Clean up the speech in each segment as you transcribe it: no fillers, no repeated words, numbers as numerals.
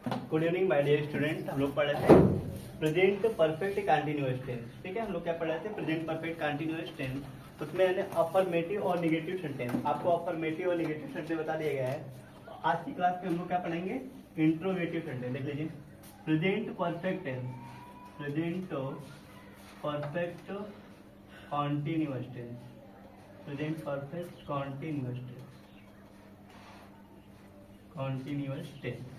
Good evening my dear student. हम लोग पढ़ रहे थे प्रेजेंट परफेक्ट कंटिन्यूअस टेंस। ठीक है, हम लोग क्या पढ़ रहे थे? Present perfect continuous tense. उसमें अफर्मेटिव और निगेटिव सेंटेंस, आपको अफर्मेटिव और निगेटिव सेंटेंस बता दिया गया है। आज की क्लास में हम लोग क्या पढ़ेंगे? Interrogative sentence. देख लीजिए, present perfect tense, present perfect continuous tense, present perfect continuous tense, continuous tense.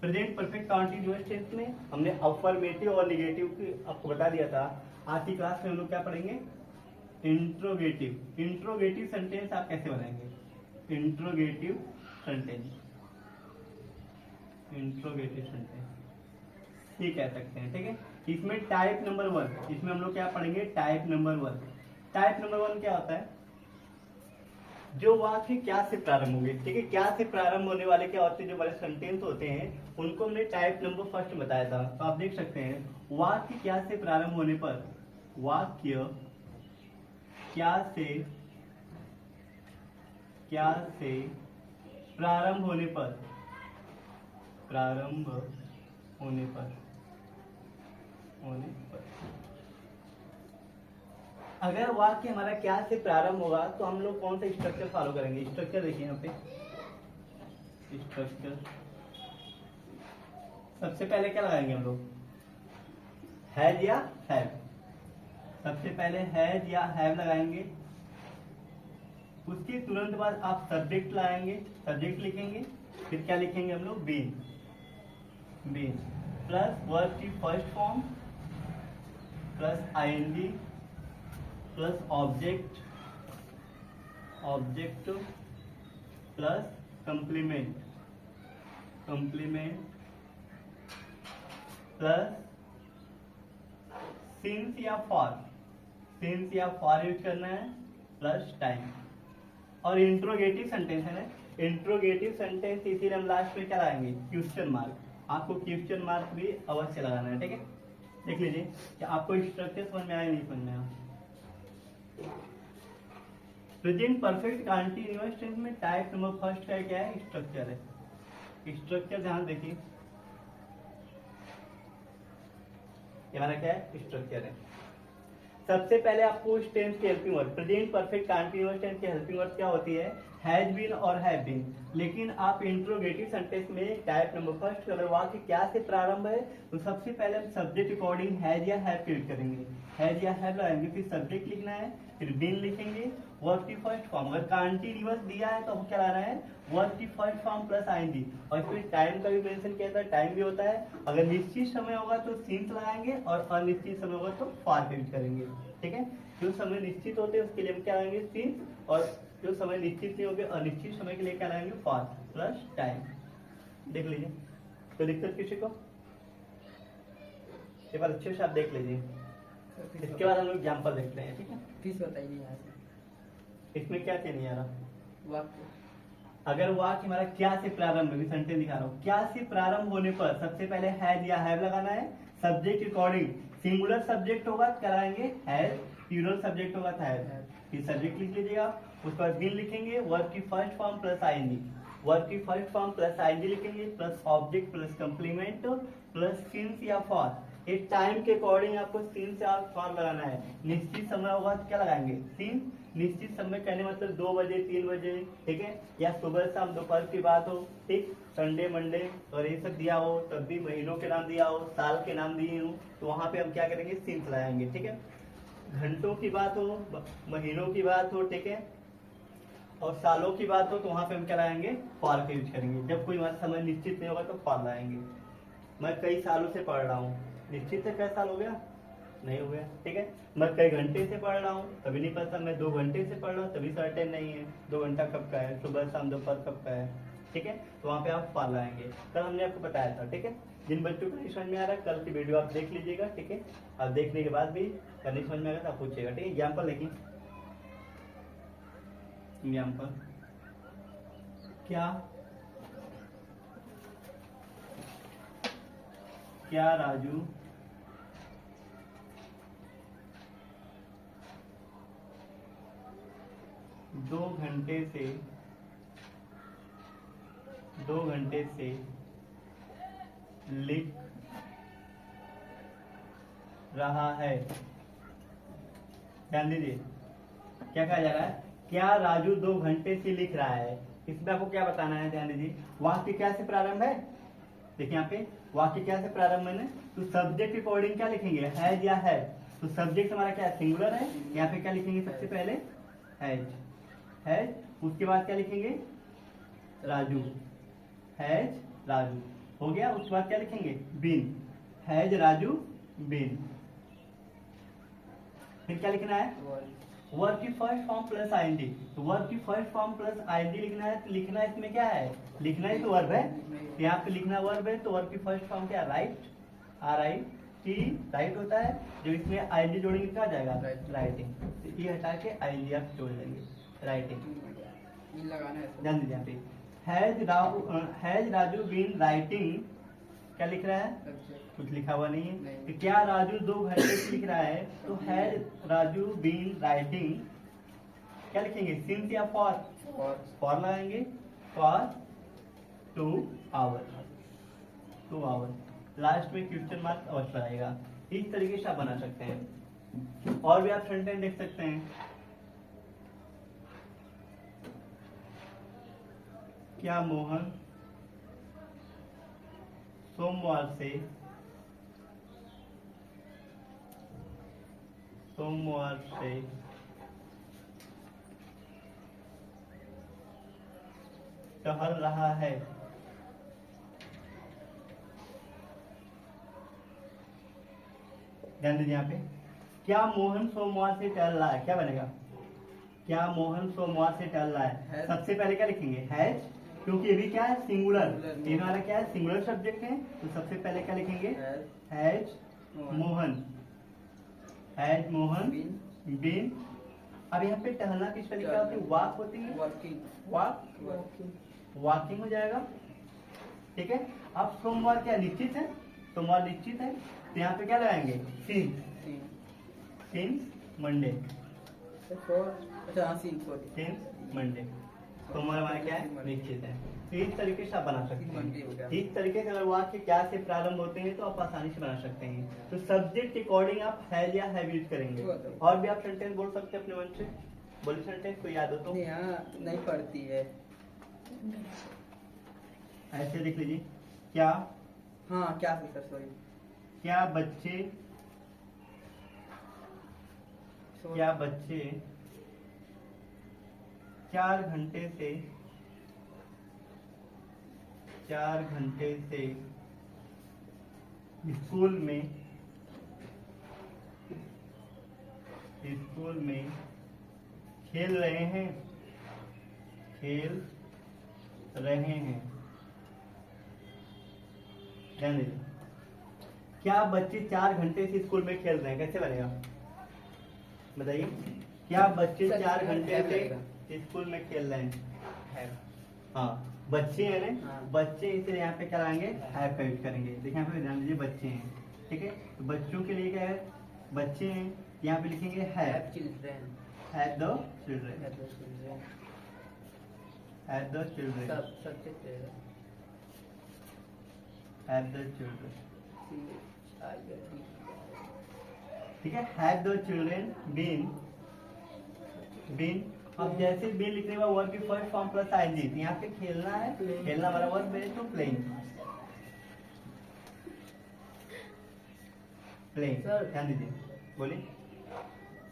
Present perfect continuous tense में हमने अफर्मेटिव और निगेटिव की आपको बता दिया था। आज की क्लास में हम लोग क्या पढ़ेंगे? इंट्रोगेटिव। इंट्रोगेटिव सेंटेंस आप कैसे बनाएंगे? इंट्रोगेटिव सेंटेंस, इंट्रोगेटिव सेंटेंस ये कह सकते हैं। ठीक है, इसमें टाइप नंबर 1, इसमें हम लोग क्या पढ़ेंगे? Type number 1। टाइप नंबर 1 क्या होता है? जो वाक्य क्या से प्रारंभ होंगे। ठीक है, क्या से प्रारंभ होने वाले क्या होते हैं? जो हमारे सेंटेंस होते हैं उनको हमने टाइप नंबर फर्स्ट बताया था। तो आप देख सकते हैं वाक्य क्या से प्रारंभ होने पर, वाक्य क्या से प्रारंभ होने पर, प्रारंभ होने पर अगर वाक्य हमारा क्या से प्रारंभ होगा तो हम लोग कौन सा स्ट्रक्चर फॉलो करेंगे? स्ट्रक्चर देखिए यहाँ पे, स्ट्रक्चर सबसे पहले क्या लगाएंगे हम लोग? हैज या हैव। सबसे पहले हैज या हैव लगाएंगे। उसके तुरंत बाद आप सब्जेक्ट लगाएंगे, सब्जेक्ट लिखेंगे। फिर क्या लिखेंगे हम लोग? बीन, बीन प्लस वर्ब की first form plus ING plus object, object plus complement, complement plus since या फॉर, सिंस या फॉर यूज करना है, प्लस टाइम। और इंट्रोगेटिव सेंटेंस है ना, इंट्रोगेटिव सेंटेंस इसीलिए हम लास्ट में क्या लगाएंगे? Question mark. आपको क्वेश्चन मार्क भी अवश्य लगाना है। ठीक है, देख लीजिए कि आपको स्ट्रक्चर समझ में आया नहीं समझ में आया। प्रेजेंट परफेक्ट कंटीन्यूअस टेंस में टाइप नंबर फर्स्ट का क्या है? स्ट्रक्चर है। स्ट्रक्चर ध्यान देखिए, ये हमारा क्या है? स्ट्रक्चर है। सबसे पहले आपको उस टेंस की helping word, present perfect continuous tense की हेल्पिंग वर्ड क्या होती है? हैज बीन और हैव बीन। लेकिन आप इंट्रोगेटिव सेंटेंस में टाइप नंबर फर्स्ट अगर वाक्य क्या से प्रारंभ है तो सबसे पहले हम सब्जेक्ट अकॉर्डिंग हैज या हैव यूज करेंगे। हैज या हैव लगाएंगे, फिर सब्जेक्ट लिखना है, फिर बीन लिखेंगे। वर्ब की फर्स्ट फॉर्म अगर कंटीन्यूअस दिया है तो हमको क्या लाना है? वर्ब की फर्स्ट फॉर्म प्लस आईएनजी। और इसमें टाइम का भी मेंशन किया था, टाइम भी होता है। अगर निश्चित समय होगा तो सिंस लगाएंगे और अनिश्चित समय होगा तो फॉर यूज करेंगे। ठीक है, जो समय निश्चित होते हैं उसके लिए हम क्या लाएंगे? सिंस, और जो समय निश्चित नहीं होंगे अनिश्चित समय के लिए क्या लाएंगे? For plus time. देख लीजिए, तो दिक्कत किसी को? एक बार अच्छे से आप देख लीजिए, इसके बाद हम लोग एग्जाम्पल देखते हैं। ठीक है, फीस बताइए यहाँ से। इसमें क्या नहीं आ रहा? वाक्य अगर वाक्य हमारा क्या से प्रारंभ है, सेंटेंस दिखा रहा हूँ, क्या से प्रारंभ होने पर सबसे पहले हैज या हैव लगाना है। सब्जेक्ट अकॉर्डिंग, सिंगुलर सब्जेक्ट होगा तो क्या लगाएंगे? हैज, प्लूरल सब्जेक्ट होगा तो हैज। फिर सब्जेक्ट लिख लीजिएगा, उसके बाद बीन लिखेंगे, वर्ब की first form plus ING, verb की फर्स्ट फॉर्म प्लस आईएनजी लिखेंगे, plus object plus complement plus since या फॉर। एक टाइम के अकॉर्डिंग आपको सिंस या फॉर लगाना है। निश्चित समय होगा तो क्या लगाएंगे? सिंस। निश्चित समय कहने मतलब 2 बजे 3 बजे, ठीक है, या सुबह शाम दोपहर की बात हो, ठीक, संडे मंडे और ये सब दिया हो, तब भी महीनों के नाम दिया हो, साल के नाम दिए हो तो वहां पे हम क्या करेंगे? सिंस लगाएंगे। ठीक है, घंटों की बात हो, महीनों की बात हो, ठीक है, और सालों की बात हो तो वहां पे हम क्या लाएंगे? फॉर का यूज करेंगे। जब कोई हमारा समय निश्चित नहीं होगा तो फॉर लाएंगे। मैं कई सालों से पढ़ रहा हूँ, निश्चित है कई साल हो गया? नहीं हो गया। ठीक है, मैं कई घंटे से पढ़ रहा हूँ, तभी नहीं पता। मैं 2 घंटे से पढ़ रहा हूँ, तभी सर्टेन नहीं है 2 घंटा कब का है, सुबह शाम दोपहर कब का है। ठीक है, तो वहाँ पे आप फॉर लाएंगे। कल हमने आपको बताया था। ठीक है, जिन बच्चों को नहीं समझ में आ रहा है कल की वीडियो आप देख लीजिएगा। ठीक है, आप देखने के बाद भी अगर नहीं समझ में आएगा तो आप पूछिएगा। ठीक है, एग्जाम्पल देखिए, एग्जाम्पल क्या राजू 2 घंटे से लिख रहा है। ध्यान दीजिए, क्या कहा जा रहा है? क्या राजू 2 घंटे से लिख रहा है? इसमें आपको क्या बताना है? ध्यान दीजिए, वाक्य क्या से प्रारंभ है? देखिए यहाँ पे वाक्य क्या से प्रारंभ है? तो सब्जेक्ट के अकॉर्डिंग क्या लिखेंगे? हैज या है। तो सब्जेक्ट हमारा क्या है? सिंगुलर है। यहाँ पे क्या लिखेंगे? सबसे पहले हैज, हैज। उसके बाद क्या लिखेंगे? राजू, हैज राजू हो गया। उसके बाद क्या लिखेंगे? Been, has Raju been. फिर क्या लिखना है? वर्ब की फर्स्ट फॉर्म प्लस आईएनजी। तो वर्ब की फर्स्ट फॉर्म प्लस आईएनजी लिखना है। तो लिखना इसमें क्या है? लिखना ही तो वर्ब है। तो यहाँ पे लिखना वर्ब है, तो वर्ब की फर्स्ट फॉर्म क्या? राइट, RIT, राइट होता है। जो इसमें आईएनजी जोड़ेंगे क्या आ जाएगा? राइटिंग। तो ये हटा के आईएनजी आप जोड़ लेंगे, राइटिंग। लगाना है। ध्यान दीजिए यहाँ पे हैज राजू बीन राइटिंग। क्या लिख रहा है? कुछ लिखा हुआ नहीं है। तो क्या राजू 2 घंटे से लिख रहा है? तो हैज राजू बीन राइटिंग। क्या लिखेंगे? सिंस या फॉर? फॉर लगाएंगे। For 2 hour, 2 hour. लास्ट में क्वेश्चन मार्क अवश्य लगाएगा। इस तरीके से आप बना सकते हैं। और भी आप सेंटेंस देख सकते हैं। क्या मोहन सोमवार से टहल रहा है? ध्यान दीजिए यहाँ पे, क्या मोहन सोमवार से टहल रहा है? क्या बनेगा? क्या मोहन सोमवार से टहल रहा है? सबसे पहले क्या लिखेंगे? हैज, क्योंकि ये भी क्या है? सिंगुलर। ये हमारा क्या है? सिंगुलर सब्जेक्ट है। तो सबसे पहले क्या लिखेंगे? Has Mohan, has Mohan been. अब यहाँ पे टहलना किस तरीके का होती है? वॉक होती है। वॉकिंग हो जाएगा। ठीक है। अब सोमवार क्या निश्चित है? सोमवार निश्चित है, तो यहाँ पे क्या लगाएंगे? Since Monday, since Monday. सोमवार हमारा क्या है? निश्चित है। तो इस तरीके से आप बना सकते हैं। इस तरीके से अगर वाक्य क्या से प्रारंभ होते हैं तो आप आसानी से बना सकते हैं। तो सब्जेक्ट के अकॉर्डिंग आप हैज या हैव यूज करेंगे। और भी आप सेंटेंस बोल सकते हैं अपने मन से। बोलिए सेंटेंस, कोई याद हो तो। नहीं पढ़ती है। ऐसे लिख लीजिए, क्या, हाँ क्या सर, सॉरी। क्या बच्चे 4 घंटे से स्कूल में खेल रहे हैं? ध्यान दीजिए, क्या बच्चे 4 घंटे से स्कूल में खेल रहे हैं? कैसे बनेगा? बताइए। क्या बच्चे 4 घंटे से स्कूल में खेल रहे हैं? हाँ, बच्चे हैं ना। हाँ। बच्चे, इसलिए यहाँ पे क्या लगाएंगे? हैव का यूज करेंगे। देखिए यहाँ पे ध्यान दीजिए, बच्चे हैं। ठीक है। तो बच्चों के लिए क्या है? बच्चे हैं। यहाँ पे लिखेंगे have children, have the children, have the children, subject है। Have the children. ठीक है। Have the children been. अब जैसे बीन लिखने के बाद वर्ब की फर्स्ट फॉर्म प्लस आईएनजी। तो यहाँ पे खेलना है, खेलना हमारा वर्ब है, तो प्लेइंग, प्लेइंग। ध्यान दीजिए, बोलिए।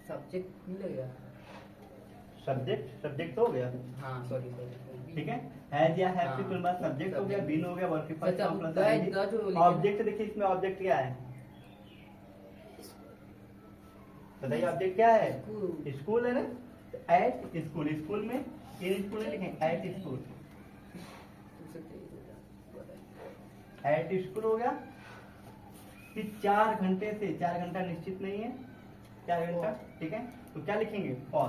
सब्जेक्ट नहीं लगेगा? सब्जेक्ट तो हो गया। हाँ सॉरी। ठीक है। हैज या हैव के बाद सब्जेक्ट हो गया, बीन हो गया, वर्ब की first form plus ING. Object देखिए, इसमें ऑब्जेक्ट क्या है? बताइए ऑब्जेक्ट क्या है? स्कूल है ना। एट स्कूल, स्कूल में, इन स्कूल में लिखें एट स्कूल। एट स्कूल हो गया। फिर 4 घंटे से, 4 घंटा निश्चित नहीं है, 4 घंटा। ठीक है। तो क्या लिखेंगे? For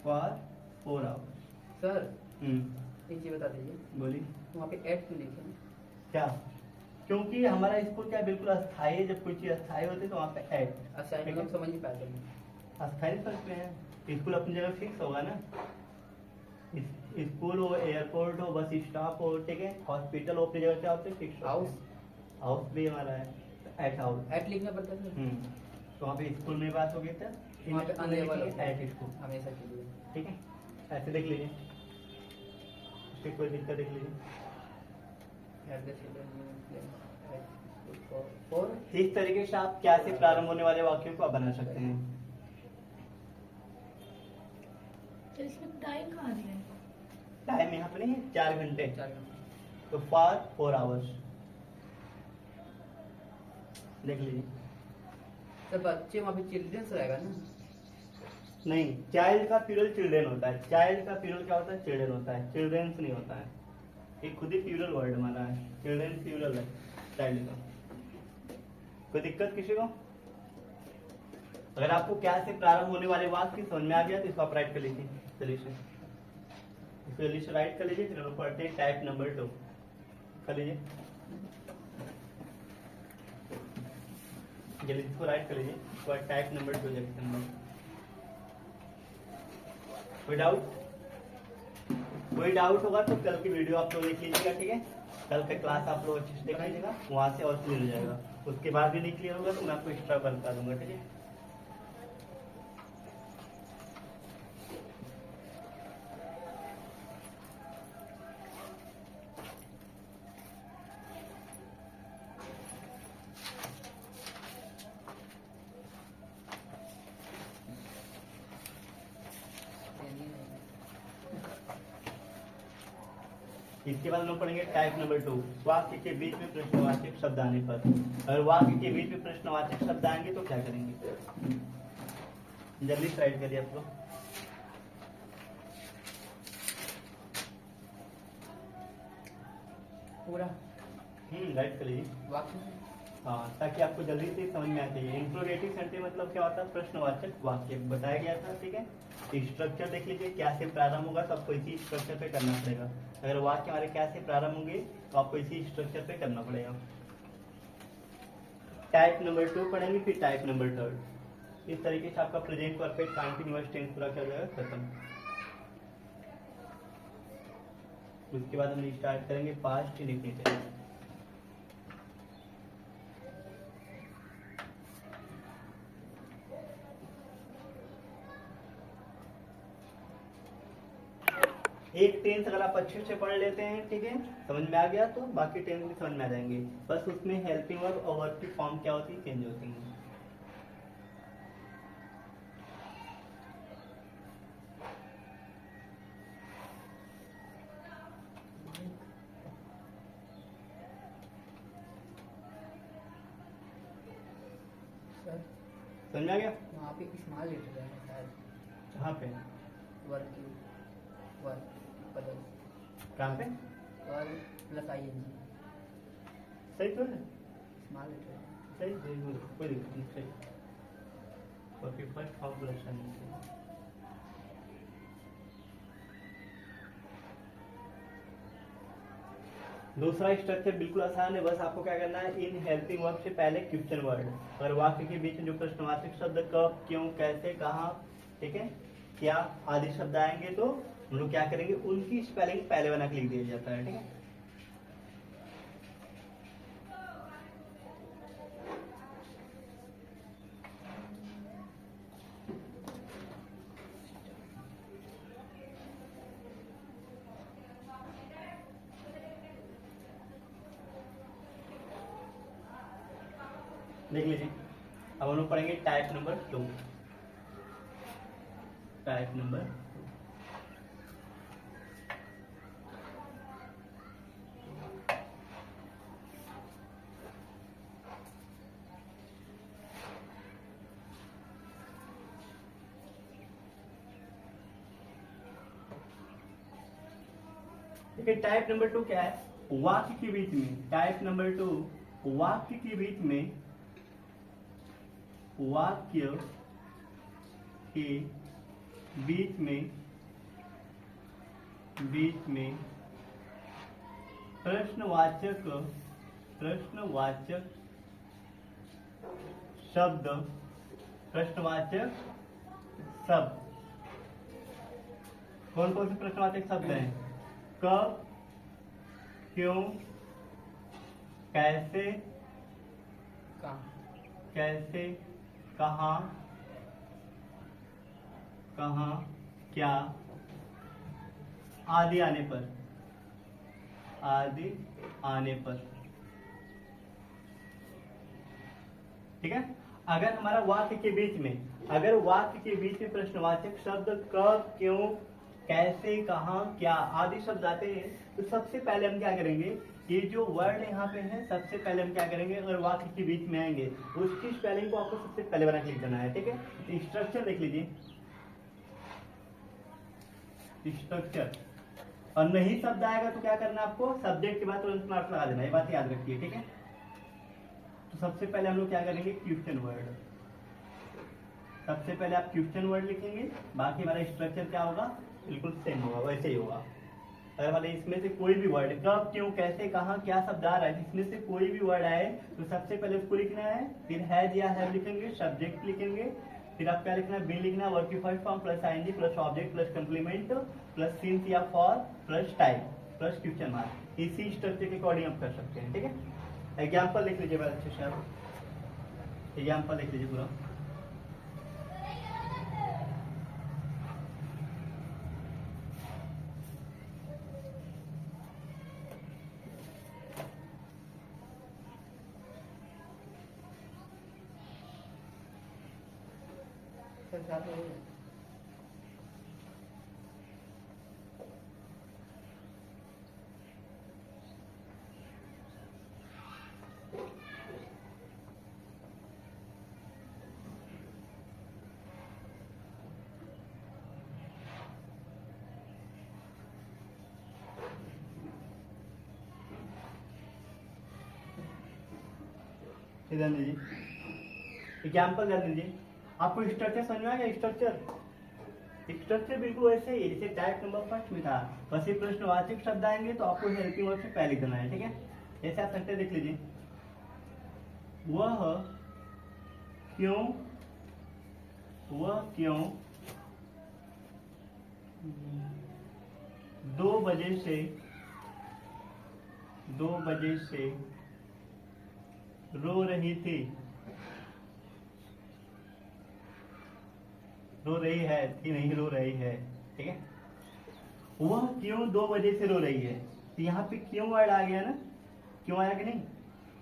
4 hours. सर एक चीज बता दीजिए, बोलिए। वहाँ पे एट क्यों लिखे? क्या? क्योंकि हमारा स्कूल क्या बिल्कुल अस्थायी है। जब कोई चीज अस्थायी होती है तो वहाँ पे एट। अच्छा, मतलब समझ नहीं पाया। अस्थायी फर्क में है, स्कूल अपनी जगह फिक्स होगा ना। स्कूल हो, एयरपोर्ट हो, बस स्टॉप हो, ठीक है, हॉस्पिटल हो, अपनी जगह क्या होते हैं, फिक्स हाउस। हाउस भी हमारा है, एट हाउस। एट लिखना पड़ता है सर। तो वहाँ पे स्कूल में बात होगी तो वहाँ पे अनलेबल एट स्कूल, हमेशा के लिए। ठीक है, ऐसे देख लीजिए, फिर कोई दिक्कत देख लीजिए। At the children for इस तरीके से आप क्या से प्रारंभ होने वाले वाक्यों को आप बना सकते हैं। तो इसमें टाइम कहाँ दिया है? टाइम यहाँ पे नहीं है, 4 घंटे, 4 घंटे। तो फॉर 4 आवर्स देख लीजिए। सर बच्चे वहाँ पे चिल्ड्रंस रहेगा ना। नहीं, चाइल्ड का प्लूरल चिल्ड्रन होता है, चाइल्ड का प्लूरल क्या होता है, चिल्ड्रन होता है, चिल्ड्रंस नहीं होता है, ये खुद ही प्लूरल वर्ड माना है, चिल्ड्रन प्लूरल है चाइल्ड का। कोई दिक्कत किसी को? अगर आपको क्या से प्रारंभ होने वाले वाक्य समझ में आ गया तो इसको आप राइट कर लीजिए, सोल्यूशन सोल्यूशन राइट कर लीजिए। फिर हम पढ़ते हैं टाइप नंबर 2 कर लीजिए, जल्दी इसको राइट कर लीजिए, उसके बाद टाइप नंबर 2 नंबर। कोई डाउट होगा तो कल की वीडियो आप लोग देख लीजिएगा, ठीक है, कल का क्लास आप लोग अच्छे से देख लीजिएगा, वहां से और क्लियर हो जाएगा। उसके बाद भी नहीं क्लियर होगा तो मैं आपको एक्स्ट्रा बता दूंगा, ठीक है। इसके बाद हम लोग पढ़ेंगे टाइप नंबर 2, वाक्य के बीच में प्रश्नवाचक शब्द आने पर। अगर वाक्य के बीच में प्रश्नवाचक शब्द आएंगे तो क्या करेंगे, जल्दी स्लाइड करिए आप लोग। पूरा राइट कर लीजिए, वाक्य। हाँ, ताकि आपको जल्दी से समझ में आ जाए। इंट्रोगेटिव सेंटेंस मतलब क्या होता है, प्रश्नवाचक वाक्य बताया गया था, ठीक है। स्ट्रक्चर देख लीजिए, क्या से प्रारंभ होगा तो आपको इसी स्ट्रक्चर पे करना पड़ेगा। अगर वाक्य हमारे क्या से प्रारंभ होंगे तो आपको इसी स्ट्रक्चर पे करना पड़ेगा। टाइप नंबर 2 पढ़ेंगे, फिर टाइप नंबर 3। इस तरीके से आपका प्रेजेंट परफेक्ट कंटीन्यूअस टेंस पूरा किया जाएगा, खत्म। उसके बाद हम स्टार्ट करेंगे पास्ट इंडेफिनिट। एक टेंस अगर आप अच्छे से पढ़ लेते हैं, ठीक है, समझ में आ गया तो बाकी टेंस भी समझ में आ जाएंगे। बस उसमें हेल्पिंग वर्ब और वर्ब की फॉर्म क्या होती है, चेंज होती है। सर समझ में आ गया? वहाँ पे स्मॉल लेटर है शायद, कहाँ पे? वर्क की वर्क बदल कहाँ पे? और प्लस ING सही तो है, स्मॉल लेटर है। सही सही, कोई दिक्कत नहीं, सही। और फिर फर्स्ट फॉर्म प्लस दूसरा स्ट्रक्चर बिल्कुल आसान है, बस आपको क्या करना है, इन हेल्पिंग वर्ब से पहले क्वेश्चन वर्ड, और वाक्य के बीच में जो प्रश्नवाचक शब्द कब, क्यों, कैसे, कहाँ, ठीक है, क्या आदि शब्द आएंगे तो हम लोग क्या करेंगे, उनकी स्पेलिंग पहले बना के लिख दिया जाता है, ठीक है। देख लीजिए, अब हम लोग पढ़ेंगे टाइप नंबर 2। टाइप नंबर देखिए, टाइप नंबर 2 क्या है, वाक्य के बीच में। टाइप नंबर 2 वाक्य के बीच में, वाक्य के बीच में प्रश्नवाचक शब्द, प्रश्नवाचक शब्द कौन कौन से प्रश्नवाचक शब्द हैं? कब, क्यों, कैसे, कैसे, कहाँ, कहाँ, क्या, आदि आने पर, आदि आने पर। ठीक है। अगर हमारा वाक्य के बीच में, अगर वाक्य के बीच में प्रश्नवाचक शब्द कब, क्यों, कैसे, कहाँ, क्या आदि शब्द आते हैं, तो सबसे पहले हम क्या करेंगे, ये जो वर्ड यहाँ पे है, सबसे पहले हम क्या करेंगे, अगर वाक्य के बीच में आएंगे उसकी स्पेलिंग को आपको सबसे पहले बना के लिख देना है। ठीक है। तो स्ट्रक्चर देख लीजिए, स्ट्रक्चर, और नहीं शब्द आएगा तो क्या करना है आपको, सब्जेक्ट के बाद तुरंत मार्क्स लगा देना, ये बात याद रखिए। ठीक है। तो सबसे पहले हम लोग क्या करेंगे, क्वेश्चन वर्ड। सबसे पहले आप क्वेश्चन वर्ड लिखेंगे, बाकी हमारा स्ट्रक्चर क्या होगा, बिल्कुल सेम होगा, वैसे ही होगा। अगर वाले इसमें से कोई भी वर्ड, कब, क्यों, कैसे, कहाँ, क्या शब्द आ रहा है, इसमें से कोई भी वर्ड आए तो सबसे पहले उसको लिखना है, फिर हैज या हैव लिखेंगे, सब्जेक्ट लिखेंगे, फिर आप क्या लिखना है, बीन लिखना है, वर्ब की first form plus ING plus object plus complement plus since या for plus time plus question mark. इसी स्ट्रक्चर के अकॉर्डिंग आप कर सकते हैं। ठीक है। एग्जाम्पल लिख लीजिए बड़ा अच्छे से, आप एग्जाम्पल लिख लीजिए पूरा। ध्यान दीजिए, एग्जाम्पल ध्यान दीजिए। आपको स्ट्रक्चर समझ में आ गया? स्ट्रक्चर बिल्कुल वैसे ही है जैसे टाइप नंबर फर्स्ट में था, बस ये प्रश्नवाचक शब्द आएंगे तो आपको हेल्पिंग वर्ब से पहले देना है। ठीक है। जैसे आप सेंटेंस देख लीजिए, वह क्यों, वह क्यों 2 बजे से 2 बजे से रो रही थी, रो रही है थी, नहीं रो रही है। ठीक है। वह क्यों 2 बजे से रो रही है, तो यहाँ पे क्यों वर्ड आ गया ना, क्यों आया कि नहीं,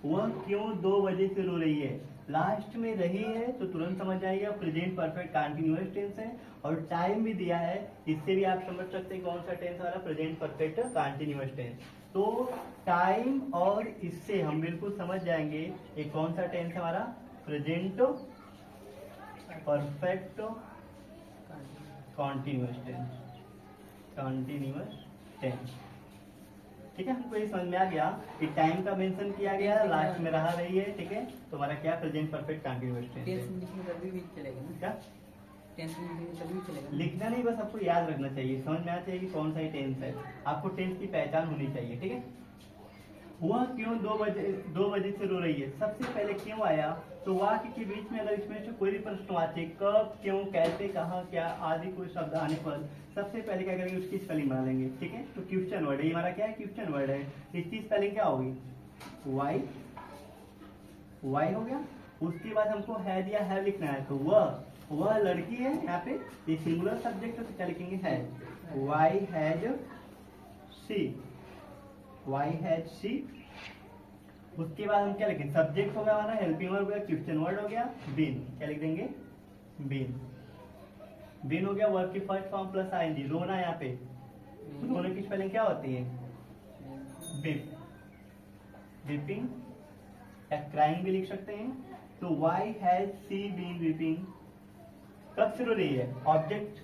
वह क्यों 2 बजे से रो रही है, लास्ट में रही है तो तुरंत समझ जाइएगा प्रेजेंट परफेक्ट कंटीन्यूअस टेंस है, और टाइम भी दिया है, इससे भी आप समझ सकते हैं कौन सा टेंस वाला, प्रेजेंट परफेक्ट कंटीन्यूअस टेंस। तो टाइम और इससे हम बिल्कुल समझ जाएंगे ये कौन सा टेंस है हमारा, present perfect continuous tense, continuous tense. ठीक है। हमको ये समझ में आ गया कि टाइम का मेंशन किया गया, लास्ट में रहा रही है। ठीक है। तो हमारा क्या, प्रेजेंट परफेक्ट कॉन्टिन्यूअस टेंस है। क्या लिखना नहीं, बस आपको याद रखना चाहिए, समझ में आना चाहिए कि कौन सा ही टेंस है, आपको टेंस की पहचान होनी चाहिए। ठीक है। वह क्यों 2 बजे से रो रही है, सबसे पहले क्यों आया, तो वाक्य के बीच में अगर इसमें से कोई भी प्रश्नवाचक कब, क्यों, कैसे, कहाँ, क्या आदि कोई शब्द आने पर सबसे पहले क्या करेंगे, उसकी स्पेलिंग बना लेंगे। ठीक है। तो क्वेश्चन वर्ड है, ये हमारा क्या है, क्वेश्चन वर्ड है, इसकी स्पेलिंग क्या होगी, वाई, वाई हो गया। उसके बाद हमको हैज या हैव लिखना है, तो वह लड़की है, यहाँ पे ये सिंगुलर सब्जेक्ट है तो क्या लिखेंगे, has, Y has C, Y has C. उसके बाद हम क्या लिखेंगे, सब्जेक्ट हो गया हमारा, हेल्पिंग वर्ब हो गया, क्वेश्चन वर्ड हो गया, बीन, क्या लिख देंगे, बीन, बीन हो गया, वर्ब की फर्स्ट फॉर्म प्लस आईएनजी, रोना यहाँ पे, रोने की स्पेलिंग क्या होती है, बिप, बिपिंग या क्राइंग भी लिख सकते हैं। तो why has she been weeping, कब से रो रही है, ऑब्जेक्ट,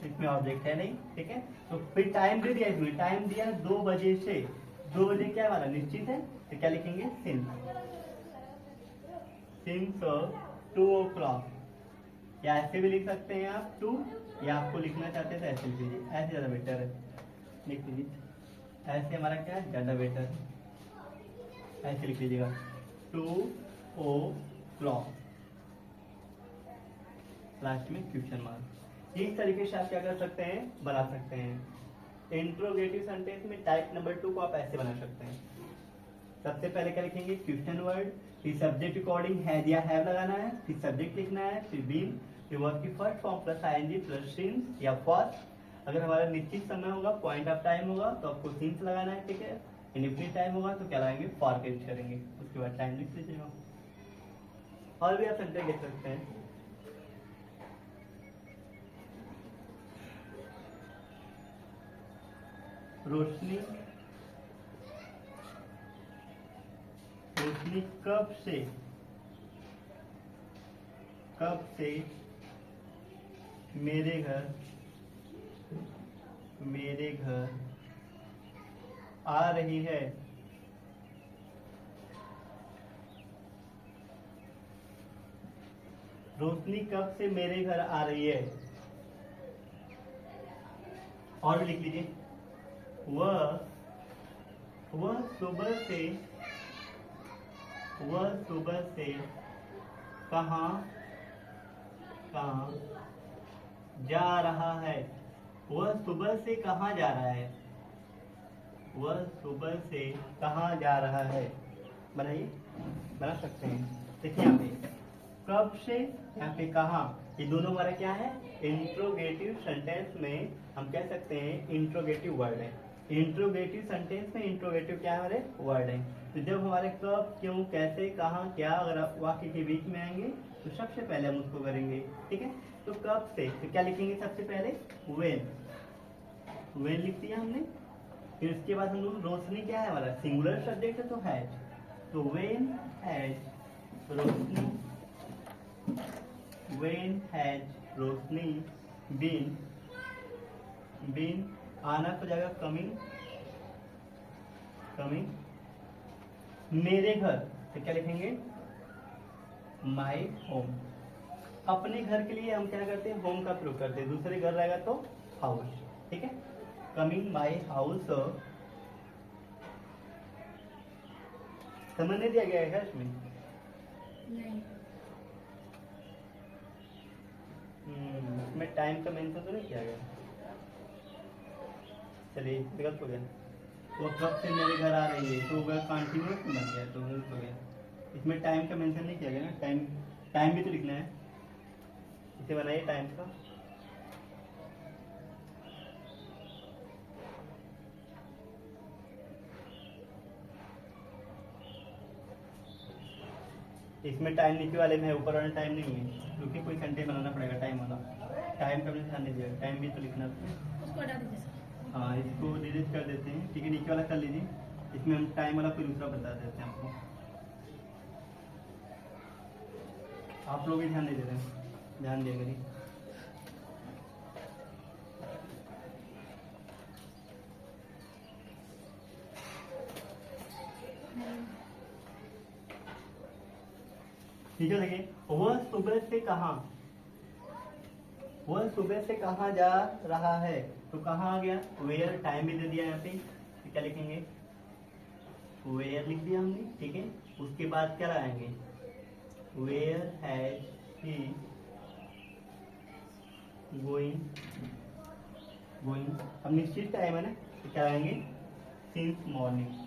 इसमें ऑब्जेक्ट है नहीं। ठीक है। तो फिर टाइम दे दिया, इसमें टाइम दिया 2 बजे से, 2 बजे क्या हमारा निश्चित है, तो क्या लिखेंगे, सिंस, सिंस 2 o'clock, या ऐसे भी लिख सकते हैं आप 2, या आपको लिखना चाहते हैं तो ऐसे लिख लीजिए, ऐसे ज्यादा बेटर है, लिख लीजिए ऐसे, हमारा क्या है, ज्यादा बेटर, ऐसे लिख लीजिएगा 2 o'clock, लास्ट में क्वेश्चन मार्क। इस तरीके से आप क्या कर सकते हैं, बना सकते हैं। इंट्रोगेटिव सेंटेंस में टाइप नंबर 2 को आप ऐसे बना सकते हैं। सबसे पहले क्या लिखेंगे, क्वेश्चन वर्ड, फिर सब्जेक्ट अकॉर्डिंग हैज या हैव लगाना है, फिर सब्जेक्ट लिखना है, फिर बीन, फिर वर्ब की first form plus ING plus since या फर्स्ट। अगर हमारा निश्चित समय होगा, पॉइंट ऑफ टाइम होगा, तो आपको सिंस लगाना है, ठीक है। इनफिनिट टाइम होगा तो क्या लगाएंगे, फॉर का यूज करेंगे, उसके बाद टाइम लिख लीजिएगा। और भी आप सेंटेंस लिख सकते हैं। रोशनी रोशनी कब से मेरे घर आ रही है। रोशनी कब से मेरे घर आ रही है। और भी लिख लीजिए, वह सुबह से कहाँ जा रहा है। वह सुबह से कहाँ जा रहा है। वह सुबह से कहाँ जा रहा है। बनाइए, बना सकते हैं। देखिए यहाँ पे कब से, यहाँ पे कहाँ, ये दोनों हमारा क्या है, इंट्रोगेटिव सेंटेंस में हम कह सकते हैं इंट्रोगेटिव वर्ड है। इंट्रोगेटिव सेंटेंस में इंट्रोगेटिव क्या है, हमारे वर्ड है। तो जब हमारे कब, क्यों, कैसे, कहाँ, क्या अगर वाक्य के बीच में आएंगे तो सबसे पहले हम उसको करेंगे, ठीक है। तो कब से, तो क्या लिखेंगे सबसे पहले, वेन लिख दिया हमने। फिर उसके बाद हम लोग, रोशनी क्या है हमारा, सिंगुलर सब्जेक्ट है तो हैज, तो when has Roshni, when has Roshni been आना हो जाएगा कमिंग मेरे घर, तो क्या लिखेंगे, माई होम। अपने घर के लिए हम क्या करते हैं, होम का प्रयोग करते हैं। दूसरे घर रहेगा तो हाउस, ठीक है। कमिंग माई हाउस, समझ नहीं दिया गया है इसमें। नहीं, इसमें टाइम का मेंशन तो नहीं किया गया। चलिए, गलत हो गया। वो कब से मेरे घर आ रही है, तो वह कंटिन्यूस बन गया, तो गलत हो गया। इसमें टाइम का मेंशन नहीं किया गया ना, टाइम भी तो लिखना है। इसे बनाइए टाइम का। इसमें टाइम नीचे वाले में है, ऊपर वाले टाइम नहीं है, क्योंकि कोई सेंटेंस बनाना पड़ेगा टाइम वाला। टाइम का भी ध्यान दीजिएगा, टाइम भी तो लिखना है। उसको हटा दीजिए सर। हाँ, इसको डिलीट कर देते हैं, ठीक है। नीचे वाला कर लीजिए, इसमें हम टाइम वाला कोई दूसरा बता देते हैं आपको। आप लोग भी ध्यान दे रहे हैं, ध्यान दिया करिए। ठीक है, देखिए, वह सुबह से कहाँ जा रहा है, तो कहाँ आ गया, वेयर, टाइम भी दे दिया यहाँ पे, तो क्या लिखेंगे, वेयर लिख दिया हमने, ठीक है। उसके बाद क्या लगाएंगे, वेयर हैज ही गोइंग, अब निश्चित टाइम है ना, तो क्या लगाएंगे, सिंस मॉर्निंग।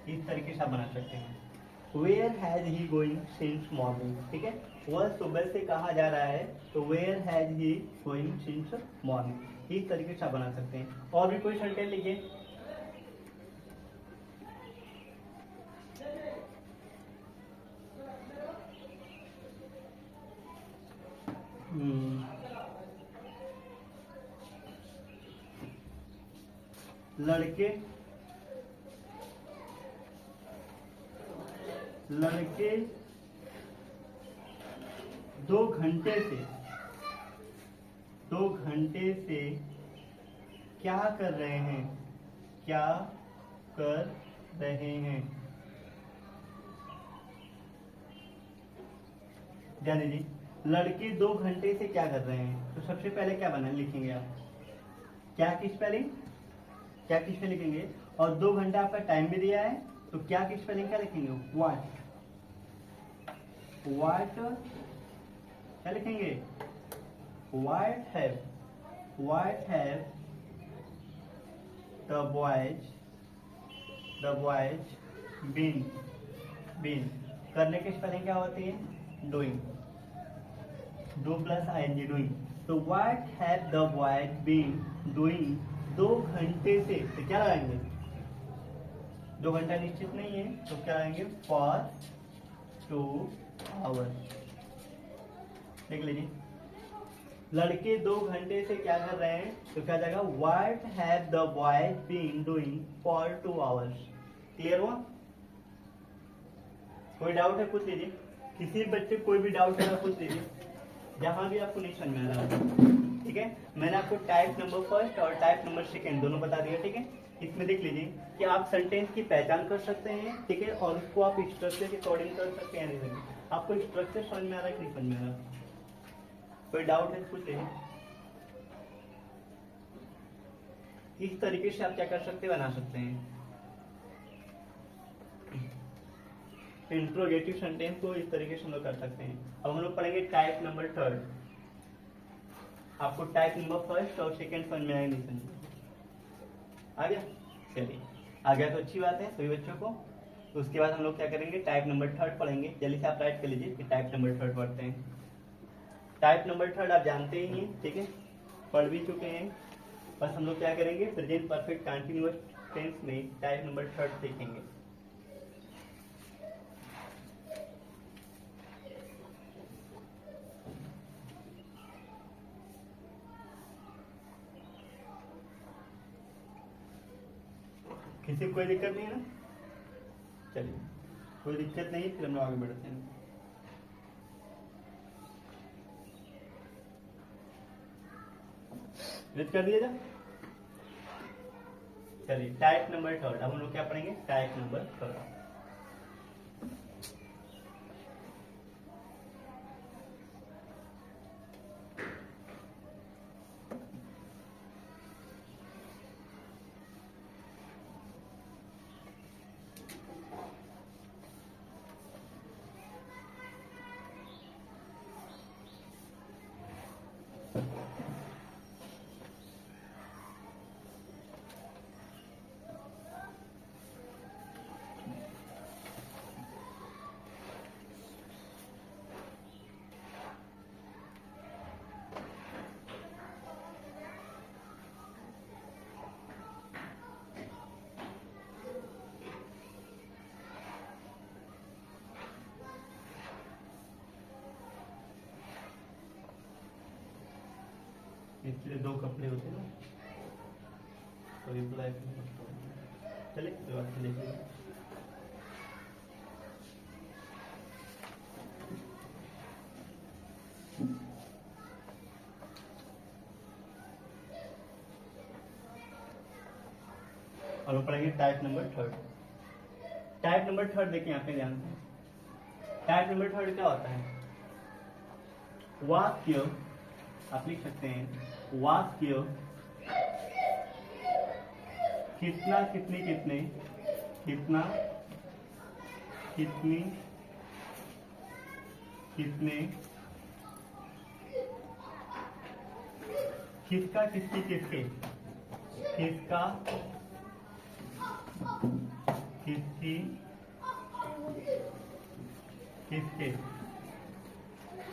इस तरीके से आप बना सकते हैं। Where has he going since morning, ठीक है। वह सुबह से कहाँ जा रहा है, तो where has he going since morning. इस तरीके से आप बना सकते हैं। और भी कोई सेंटेंस लिखिए। लड़के 2 घंटे से क्या कर रहे हैं, ध्यान दीजिए, लड़के 2 घंटे से क्या कर रहे हैं, तो सबसे पहले क्या बना लिखेंगे आप, क्या किस पे लिखेंगे। और 2 घंटा आपका टाइम भी दिया है, तो क्या किस स्पेलिंग क्या लिखेंगे, व्हाट क्या लिखेंगे? What have the boys been करने के स्पेलिंग क्या होती है? Doing, do plus ING, doing. तो what have the boys been doing 2 घंटे से, तो क्या लगाएंगे? 2 घंटा निश्चित नहीं है तो क्या लगाएंगे? For 2 hours. देख लीजिए, लड़के 2 घंटे से क्या कर रहे हैं? तो क्या जाएगा? What have the boys been doing for 2 hours. Clear हुआ? कोई डाउट है पूछ लीजिए, किसी बच्चे कोई भी डाउट है पूछ लीजिए, जहां भी आपको नहीं समझ में आ रहा हो। ठीक है, मैंने आपको टाइप नंबर फर्स्ट और टाइप नंबर सेकेंड दोनों बता दिया। ठीक है, इसमें देख लीजिए कि आप सेंटेंस की पहचान कर सकते हैं, ठीक है, और उसको आप स्ट्रक्चर के अकॉर्डिंग कर सकते हैं। नहीं आपको स्ट्रक्चर समझ में आ रहा है कि नहीं समझ में आ रहा? कोई डाउट है पूछ लीजिए। इस तरीके से आप क्या कर सकते हैं? बना सकते हैं इंट्रोगेटिव सेंटेंस को, इस तरीके से हम लोग कर सकते हैं। अब हम लोग पढ़ेंगे टाइप नंबर थर्ड। आपको टाइप नंबर फर्स्ट और सेकंड समझ में आएगा? नहीं समझ आ गया? चलिए, आ गया तो अच्छी बात है सभी बच्चों को। तो उसके बाद हम लोग क्या करेंगे? टाइप नंबर थर्ड पढ़ेंगे। जल्दी से आप राइट कर लीजिए कि टाइप नंबर थर्ड पढ़ते हैं। टाइप नंबर थर्ड आप जानते ही हैं, ठीक है, पढ़ भी चुके हैं। बस हम लोग क्या करेंगे? प्रेजेंट परफेक्ट कंटिन्यूअस टेंस में टाइप नंबर थर्ड सीखेंगे। किसी को कोई दिक्कत नहीं है ना? चलिए, कोई दिक्कत नहीं, फिर हम लोग आगे बढ़ते हैं। लिख कर दिया जा। चलिए, टाइप नंबर थर्ड। अब हम लोग क्या पढ़ेंगे? Type number third. इसके लिए 2 कपड़े होते हैं ना, तो रिप्लाई चलिए कोई बात नहीं, देखिए और वो पढ़ेंगे type number third. Type number third देखिए यहाँ पे ध्यान से। टाइप नंबर थर्ड क्या होता है? वाक्य, आप लिख सकते हैं वाक्य कितना कितने कितने, कितना कितनी कितने, किसका किसकी किसके, किसका किसकी किसके,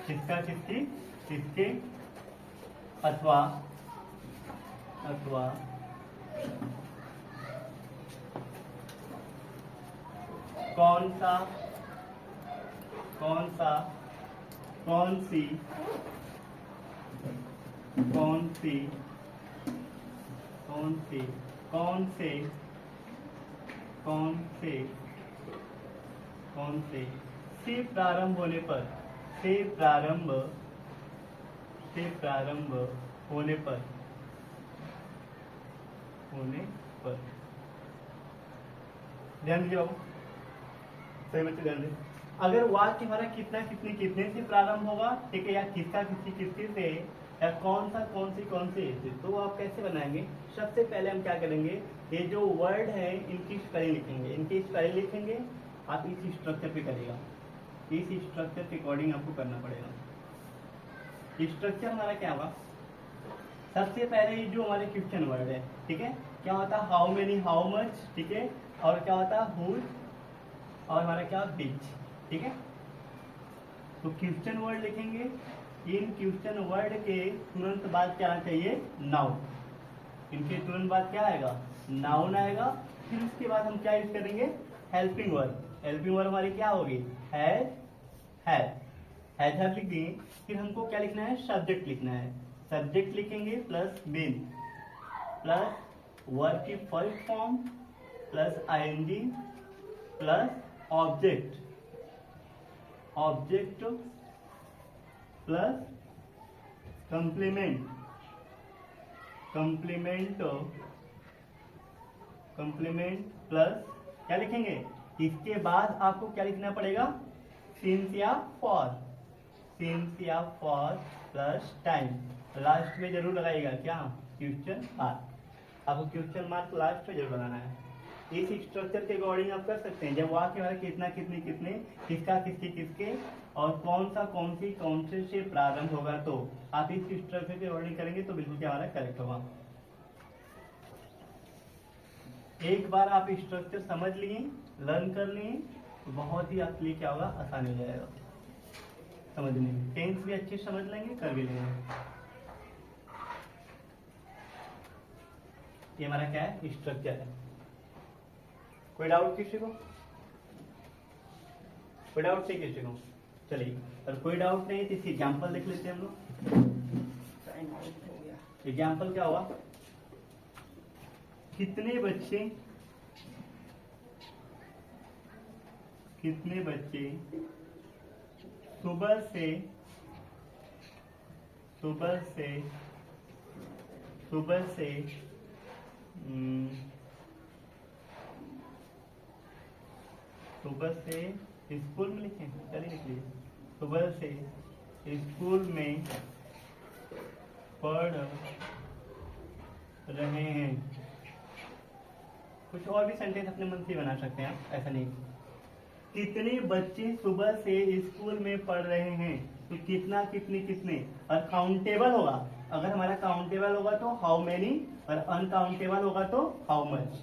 किसका किसकी किसके, अथवा अथवा कौन सा कौन सा, कौन सी कौन सी कौन सी, कौन से कौन से कौन से प्रारंभ होने पर, से प्रारंभ होने पर ध्यान दीजिए बाबू, सही बच्चे ध्यान दीजिए। अगर वाक्य हमारा कितना कितने कितने से प्रारंभ होगा, ठीक है, या किसका किसकी किसके से, या कौन सा कौन से, तो आप कैसे बनाएंगे? सबसे पहले हम क्या करेंगे? ये जो वर्ड है इनकी स्पेलिंग लिखेंगे, आप इसी स्ट्रक्चर पे करिएगा। इस स्ट्रक्चर के अकॉर्डिंग आपको करना पड़ेगा। स्ट्रक्चर हमारा क्या होगा, सबसे पहले ये जो हमारे क्वेश्चन वर्ड है, ठीक है, क्या होता है हाउ मेनी, हाउ मच, ठीक है, और क्या होता है हुज, और हमारा क्या बीच, ठीक है। तो क्वेश्चन वर्ड लिखेंगे, इन क्वेश्चन वर्ड के तुरंत बाद क्या आना चाहिए, नाउन। इनके तुरंत बाद क्या आएगा, नाउन आएगा। फिर उसके बाद हम क्या यूज करेंगे, हेल्पिंग वर्ड। हेल्पिंग वर्ड हमारी क्या होगी, हैज, हैज लिख देंगे। फिर हमको क्या लिखना है, सब्जेक्ट लिखना है। सब्जेक्ट लिखेंगे प्लस बीन प्लस वर्ब की first form plus ING plus object, object plus complement, complement, complement plus क्या लिखेंगे, इसके बाद आपको क्या लिखना पड़ेगा, सिंस या फॉर, सिंस या फॉर प्लस टाइम। लास्ट में जरूर लगाइएगा क्या, क्वेश्चन मार्क। आपको क्वेश्चन मार्क लास्ट में जरूर लगाना है। इस स्ट्रक्चर के अकॉर्डिंग आप कर सकते हैं। जब वाक्य हमारे कितना कितने कितने, किसका किसके किसके, और कौन सा कौन सी कौन से प्रारंभ होगा, तो आप इस स्ट्रक्चर के अकॉर्डिंग करेंगे तो बिल्कुल क्या हमारा करेक्ट होगा। एक बार आप स्ट्रक्चर समझ लिए, लर्न कर लिए, तो बहुत ही आपके लिए क्या होगा, आसान हो जाएगा समझने में। टेंस भी अच्छे समझ लेंगे, कर भी लेंगे। ये हमारा क्या है, स्ट्रक्चर है। कोई डाउट किसी को, कोई डाउट नहीं किसी को, चलिए। और कोई डाउट नहीं तो इसी एग्जाम्पल देख लेते हैं हम लोग। एग्जाम्पल क्या हुआ, कितने बच्चे, कितने बच्चे सुबह से, सुबह से, सुबह से सुबह से स्कूल में लिखें, चलिए लिख लीजिए, सुबह से स्कूल में पढ़ रहे हैं। कुछ और भी सेंटेंस अपने मन से बना सकते हैं आप, ऐसा नहीं। कितने बच्चे सुबह से स्कूल में पढ़ रहे हैं, तो कितना कितने कितने, और काउंटेबल होगा। अगर हमारा काउंटेबल होगा तो हाउ मेनी, और अनकाउंटेबल होगा तो हाउ मच।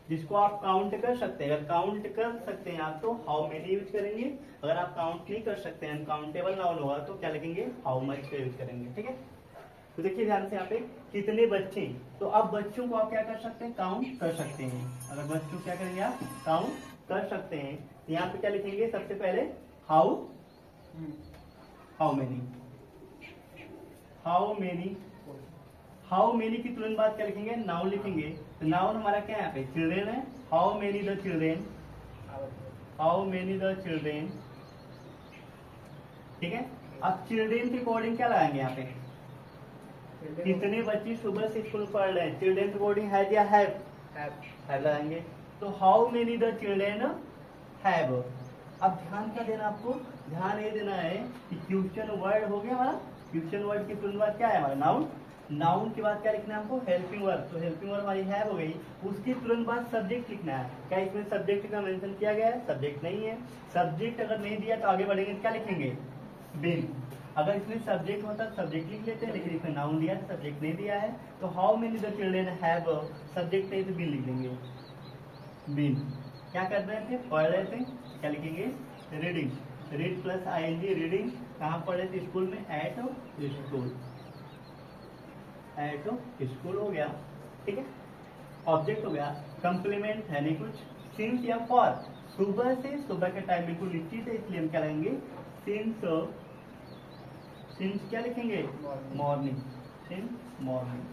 जिसको आप काउंट कर सकते हैं, अगर काउंट कर सकते हैं आप तो हाउ मेनी यूज करेंगे। अगर आप काउंट नहीं कर सकते हैं, अनकाउंटेबल नाउन होगा तो क्या लिखेंगे, हाउ मच का यूज करेंगे, ठीक है। तो देखिए ध्यान से यहाँ पे कितने बच्चे, तो अब बच्चों को आप क्या कर सकते हैं, काउंट कर सकते हैं। अगर बच्चों क्या करेंगे आप, काउंट कर सकते हैं। यहाँ पे क्या लिखेंगे, सबसे पहले how, how many, how many, how many की तुरंत बाद क्या लिखेंगे, नाउन लिखेंगे। तो नाउन हमारा क्या है यहाँ पे, चिल्ड्रेन है। How many the children, how many the children, ठीक है। अब चिल्ड्रेन के अकॉर्डिंग क्या लगाएंगे यहाँ पे, कितने बच्चे सुबह से स्कूल पढ़ रहे हैं। चिल्ड्रेन के अकॉर्डिंग हैज या हैव, हैव लगाएंगे। तो how many the children have. अब ध्यान क्या देना आपको, ध्यान ये देना है कि क्वेश्चन वर्ड हो गया हमारा, क्वेश्चन वर्ड की तुरंत बाद क्या है हमारा, नाउन। नाउन के बाद क्या लिखना है हमको, हेल्पिंग वर्ब। तो हेल्पिंग वर्ब हमारी हैव हो गई, उसके तुरंत बाद सब्जेक्ट लिखना है। क्या इसमें सब्जेक्ट का मेंशन किया गया है, सब्जेक्ट नहीं है। सब्जेक्ट अगर नहीं दिया तो आगे बढ़ेंगे, क्या लिखेंगे, बीन। अगर इसमें सब्जेक्ट होता तो सब्जेक्ट लिख लेते हैं, लेकिन इसमें नाउन दिया है, सब्जेक्ट नहीं दिया है। तो how many the children have, subject नहीं तो बीन लिख देंगे, बीन। क्या कर रहे थे, पढ़ रहे थे, क्या लिखेंगे, reading, read plus ING, reading. कहाँ पढ़ रहे थे, स्कूल में, एट स्कूल, एट स्कूल हो गया, ठीक है। ऑब्जेक्ट हो गया, कंप्लीमेंट है नहीं कुछ, सिंस या फॉर। सुबह से, सुबह का टाइम बिल्कुल निश्चित है, इसलिए हम क्या लेंगे, सिंस, सिंस क्या लिखेंगे, मॉर्निंग, सिंस मॉर्निंग।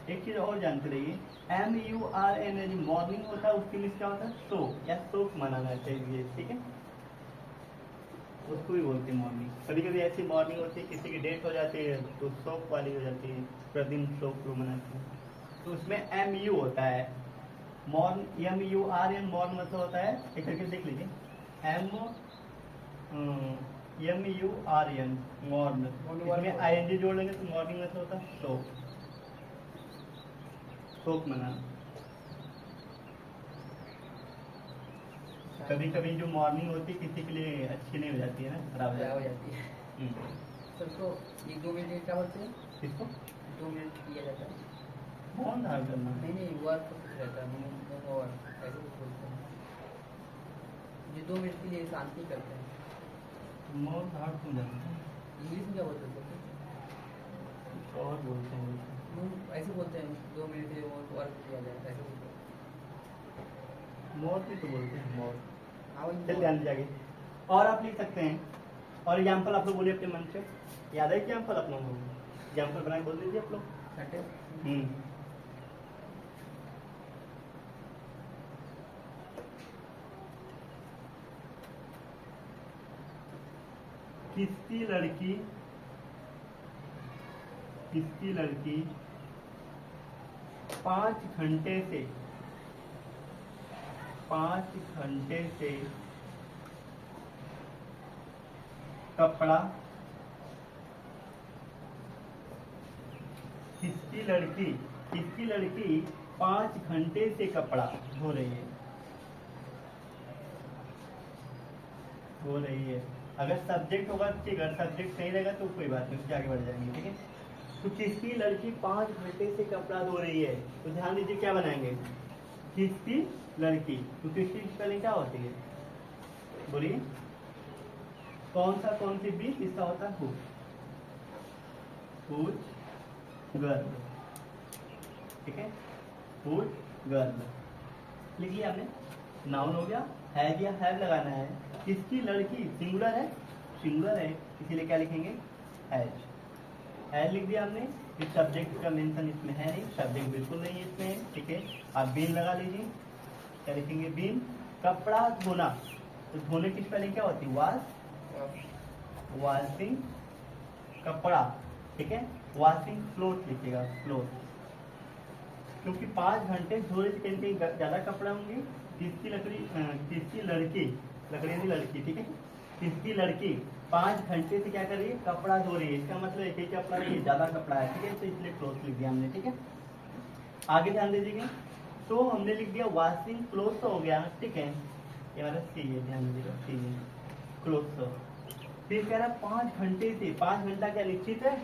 एक चीज और जानते रहिए, MURN मॉर्निंग होता है, उसके लिए क्या होता है, सो या सोक मनाना चाहिए, ठीक है। उसको भी बोलते हैं मॉर्निंग। कभी कभी ऐसी मॉर्निंग होती है, किसी की डेट हो जाती है तो शोक वाली हो जाती है, पूरा दिन शोक लोग मनाते हैं, तो उसमें MU होता है, मॉर्न, MURN मॉर्न मतलब होता है, एक करके देख लीजिए, MURN मॉर्न, इसमें ING जोड़ लेंगे तो मॉर्निंग मतलब होता है शोक, शोक मनाना। कभी कभी जो मॉर्निंग होती है किसी के लिए अच्छी नहीं हो जाती है ना, खराब क्या हो हो जाती जाती है है। सर। तो ये 2 मिनट क्या बोलते हैं? किसको 2 मिनट किया जाता है? मौन धारण करना? नहीं नहीं, वर्क तो कुछ रहता है, और ऐसे कुछ बोलते हैं जो 2 मिनट के लिए शांति करते हैं। मौन धारण क्यों जाता है? इंग्लिश में क्या बोलते हैं? कुछ और बोलते हैं। ऐसे बोलते हैं 2 मिनट के लिए वर्क किया जाए, ऐसे बोलते हैं। मौत भी तो बोलते हैं, मौत। हाँ वही चल ध्यान दीजिए। और आप लिख सकते हैं, और एग्जाम्पल आप लोग बोलिए अपने मन से, याद है एग्जाम्पल आप लोगों को? एग्जाम्पल बना के बोल दीजिए आप लोग। सेंटेंस। किसकी लड़की 5 घंटे से कपड़ा, किसकी लड़की 5 घंटे से कपड़ा धो रही है। अगर सब्जेक्ट होगा ठीक है, अगर सब्जेक्ट सही रहेगा तो कोई बात नहीं, उससे आगे बढ़ जाएंगे, ठीक है। तो किसकी लड़की 5 घंटे से कपड़ा धो रही है, तो ध्यान दीजिए क्या बनाएंगे, किसकी लड़की। तो किसकी स्पेलिंग क्या होती है, बोलिए। कौन सी बी, किसका होता है हुज गर्ल, ठीक है, हुज गर्ल लिख लिया आपने। नाउन हो गया, हैज या हैव लगाना है। किसकी लड़की सिंगुलर है, इसीलिए क्या लिखेंगे, हैज लिख दिया हमने। इस सब्जेक्ट का मेंशन इसमें है नहीं, सब्जेक्ट बिल्कुल नहीं है इसमें, ठीक है। आप बीन लगा लीजिए, क्या लिखेंगे, बीन। कपड़ा धोना, तो धोने की स्पेलिंग क्या होती है, वॉशिंग कपड़ा, ठीक है। वॉशिंग क्लोथ लिखिएगा, क्लोथ, क्योंकि 5 घंटे धोने से कहीं ज्यादा कपड़ा होंगे। किसकी लड़की, ठीक है। किसकी लड़की 5 घंटे से क्या कर रही है, कपड़ा धो रही है। इसका मतलब एक ही कपड़ा नहीं, ज्यादा कपड़ा है, ठीक है। तो इसलिए क्लोथ लिख दिया हमने, ठीक है। आगे ध्यान दीजिएगा, तो हमने लिख दिया वॉशिंग क्लोथ तो हो गया, ठीक है। ये हमारा सी है, ध्यान दीजिएगा, सी है क्लोथ। तो फिर कह रहा 5 घंटे से, 5 घंटा क्या निश्चित है,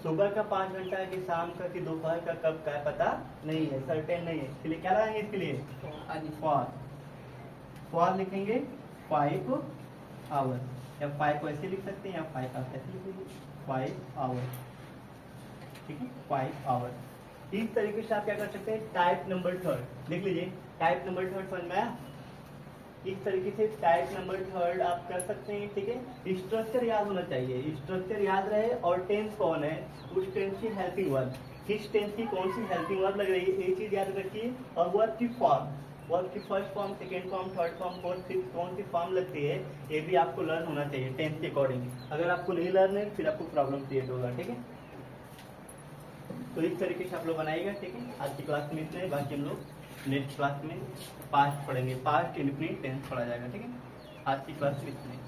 सुबह का 5 घंटा है कि शाम का कि दोपहर का, कब का है पता नहीं है, सर्टेन नहीं है। इसके लिए क्या लगाएंगे, इसके लिए फॉर लिखेंगे 5 आवर, या 5 को ऐसे लिख सकते हैं, या 5 आप ऐसे लिखेंगे 5 आवर, ठीक है, 5 आवर। इस तरीके से आप क्या कर सकते हैं, टाइप नंबर 3 लिख लीजिए। टाइप नंबर 3 समझ में आया? इस तरीके से टाइप नंबर 3 आप कर सकते हैं, ठीक है। स्ट्रक्चर याद होना चाहिए, स्ट्रक्चर याद रहे, और टेंस कौन है, उस टेंस की हेल्पिंग वर्ब, किस टेंस की कौन सी हेल्पिंग वर्ब लग रही है, ये चीज याद रखिए। और वर्ब की फॉर्म, वर्ब की first form, second form, third form, fourth, fifth कौन सी फॉर्म लगती है, ये भी आपको लर्न होना चाहिए टेंस के अकॉर्डिंग। अगर आपको नहीं लर्न है फिर आपको प्रॉब्लम क्रिएट होगा, ठीक है। तो इस तरीके से आप लोग बनाइएगा, ठीक है। आज की क्लास में इतना है, बाकी हम लोग नेक्स्ट क्लास में पास्ट पढ़ेंगे, पास्ट इंडेफिनिट टेंस पढ़ा जाएगा, ठीक है। आज की क्लास में इतना है।